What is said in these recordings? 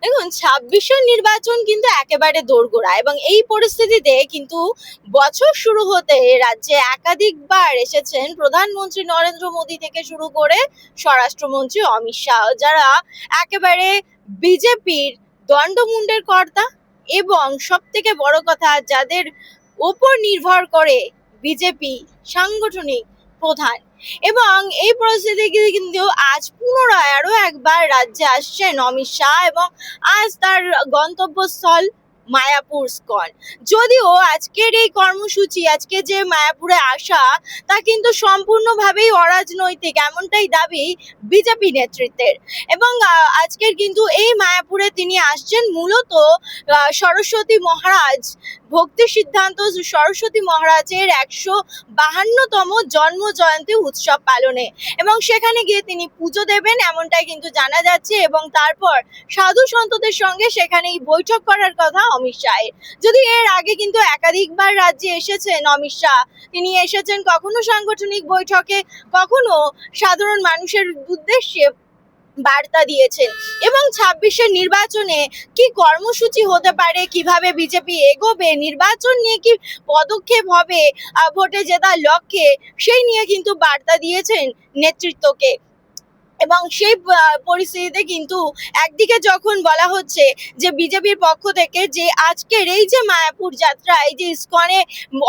দেখুন, ২৬-এর নির্বাচন কিন্তু একেবারে দোরগোড়া এবং এই পরিস্থিতিতে কিন্তু বছর শুরু হতে রাজ্যে একাধিকবার এসেছেন প্রধানমন্ত্রী নরেন্দ্র মোদী থেকে শুরু করে স্বরাষ্ট্রমন্ত্রী অমিত শাহ, যারা একেবারে বিজেপির দণ্ডমুণ্ডের কর্তা এবং সব থেকে বড় কথা যাদের ওপর নির্ভর করে বিজেপি সাংগঠনিক প্রধান। এবং এই পরিস্থিতিতে কিন্তু আজ পুনরায় আরো একবার রাজ্যে আসছেন অমিত শাহ এবং আজ তার গন্তব্যস্থল মায়াপুর স্কন। যদিও আজকের এই কর্মসূচি, আজকে যে মায়াপুরে আসা, তা কিন্তু সম্পূর্ণভাবেই অরাজনৈতিক, এমনটাই দাবি বিজেপি নেতৃত্বের। এবং আজকের কিন্তু এই মায়াপুরে তিনি আসছেন মূলত সরস্বতী মহারাজ, ভক্তি সিদ্ধান্ত সরস্বতী মহারাজের ১৫২তম জন্ম জয়ন্তী উৎসব পালনে, এবং সেখানে গিয়ে তিনি পুজো দেবেন এমনটাই কিন্তু জানা যাচ্ছে। এবং তারপর সাধু সন্তদের সঙ্গে সেখানেই বৈঠক করার কথা অমিত শাহের। যদি এর আগে কিন্তু একাধিকবার রাজ্যে এসেছেন অমিত শাহ, তিনি এসেছেন কখনো সাংগঠনিক বৈঠকে, কখনো সাধারণ মানুষের উদ্দেশ্যে বার্তা দিয়েছেন। এবং ২৬-এর নির্বাচনে কি কর্মসূচি হতে পারে, কিভাবে বিজেপি এগোবে, নির্বাচন নিয়ে কি পদক্ষেপ হবে ভোটে জেতার লক্ষ্যে, সেই নিয়ে কিন্তু বার্তা দিয়েছেন নেতৃত্বকে। এবং সেই পরিস্থিতিতে কিন্তু একদিকে যখন বলা হচ্ছে যে বিজেপির পক্ষ থেকে যে আজকের এই যে মায়াপুর যাত্রা, এই যে ইসকনে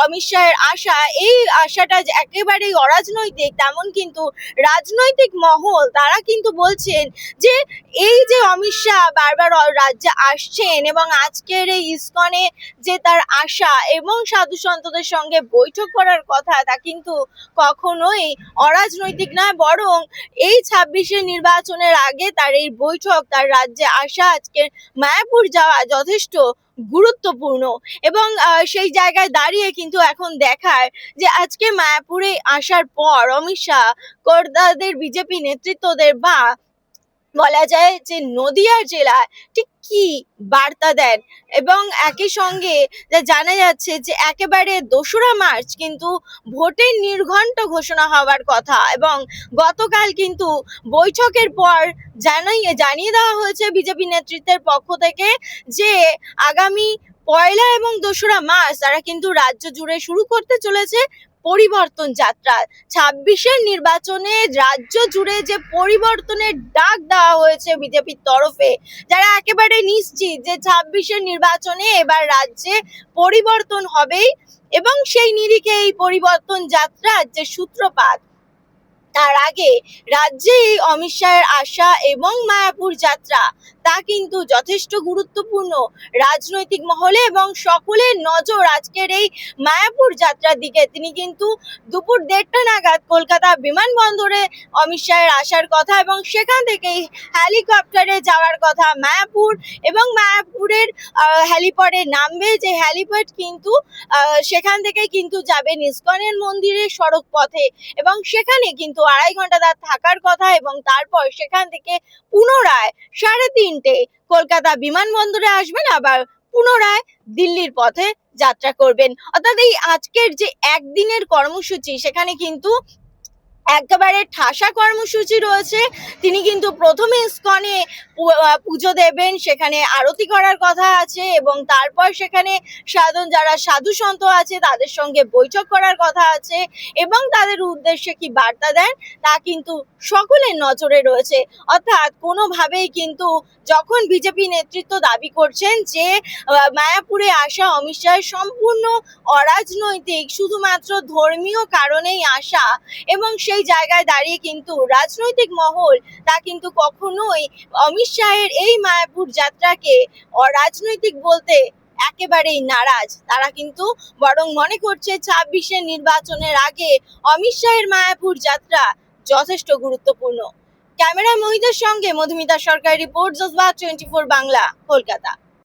অমিত শাহের আশা, এই আশাটা যে একেবারেই অরাজনৈতিক, তেমন কিন্তু রাজনৈতিক মহল তারা কিন্তু বলছেন যে এই যে অমিত শাহ বারবার রাজ্যে আসছেন এবং আজকের এই ইসকনে যে তার আশা এবং সাধু সন্তদের সঙ্গে বৈঠক করার কথা, তা কিন্তু কখনোই অরাজনৈতিক নয়, বরং এই ২৬-এর নির্বাচনের আগে তার এই বৈঠক, তার রাজ্যে আসা, আজকের মায়াপুর যাওয়া যথেষ্ট গুরুত্বপূর্ণ। এবং সেই জায়গায় দাঁড়িয়ে কিন্তু এখন দেখার যে আজকে মায়াপুরে আসার পর অমিত শাহ কর্তাদের, বিজেপি নেতৃত্বদের বা বলা যায় যে নদিয়া জেলায় ঠিক কি বার্তা দেন। এবং একই সঙ্গে জানা যাচ্ছে যে একেবারে ২রা মার্চ কিন্তু ভোটের নির্ঘণ্ট ঘোষণা হওয়ার কথা। এবং গতকাল কিন্তু বৈঠকের পর জানিয়ে দেওয়া হয়েছে বিজেপি নেতৃত্বের পক্ষ থেকে যে আগামী ১লা এবং ২রা মার্চ তারা কিন্তু রাজ্য জুড়ে শুরু করতে চলেছে পরিবর্তন যাত্রা। ২৬-এর নির্বাচনে রাজ্য জুড়ে যে পরিবর্তনের ডাক দেওয়া হয়েছে বিজেপির তরফে, যারা একেবারে নিশ্চিত যে ২৬-এর নির্বাচনে এবার রাজ্যে পরিবর্তন হবেই, এবং সেই নিরিখে এই পরিবর্তন যাত্রার যে সূত্রপাত, তার আগে রাজ্যে এই অমিত শাহের আশা এবং মায়াপুর যাত্রা, তা কিন্তু যথেষ্ট গুরুত্বপূর্ণ রাজনৈতিক মহলে। এবং সকলের নজর আজকের এই মায়াপুর যাত্রার দিকে। তিনি কিন্তু দুপুর ১:৩০ নাগাদ কলকাতা বিমানবন্দরে অমিত শাহের আসার কথা এবং সেখান থেকেই হেলিকপ্টারে যাওয়ার কথা মায়াপুর, এবং মায়াপুরের হেলিপ্যাডে নামবে, যে হেলিপ্যাড কিন্তু সেখান থেকে কিন্তু যাবেন ইসকনের মন্দিরের সড়ক পথে, এবং সেখানে কিন্তু ২.৫ ঘন্টা তার থাকার কথা। এবং তারপর সেখান থেকে পুনরায় ৩:৩০ কলকাতা বিমানবন্দরে আসবেন, আবার পুনরায় দিল্লির পথে যাত্রা করবেন। অর্থাৎ এই আজকের যে একদিনের কর্মসূচি, সেখানে কিন্তু একেবারে ঠাসা কর্মসূচি রয়েছে। তিনি কিন্তু প্রথমে ইসকনে পুজো দেবেন, সেখানে আরতি করার কথা আছে, এবং তারপর সেখানে যারা সাধু সন্ত আছে তাদের সঙ্গে বৈঠক করার কথা আছে। এবং তাদের উদ্দেশ্যে কি বার্তা দেন তা কিন্তু সকলের নজরে রয়েছে। অর্থাৎ কোনোভাবেই কিন্তু যখন বিজেপি নেতৃত্ব দাবি করছেন যে মায়াপুরে আসা অমিত শাহের সম্পূর্ণ অরাজনৈতিক, শুধুমাত্র ধর্মীয় কারণেই আসা, এবং সেই জায়গায় দাঁড়িয়ে কিন্তু রাজনৈতিক মহল তা কিন্তু কখনোই অমিত শাহের এই মায়াপুর যাত্রাকে অরাজনৈতিক বলতে একেবারেই নারাজ। তারা কিন্তু বরং মনে করছে ২৬-এর নির্বাচনের আগে অমিত শাহের মায়াপুর যাত্রা যথেষ্ট গুরুত্বপূর্ণ। ক্যামেরা মহিদের সঙ্গে মধুমিতা সরকার, রিপোর্ট জজবা 24 বাংলা, কলকাতা।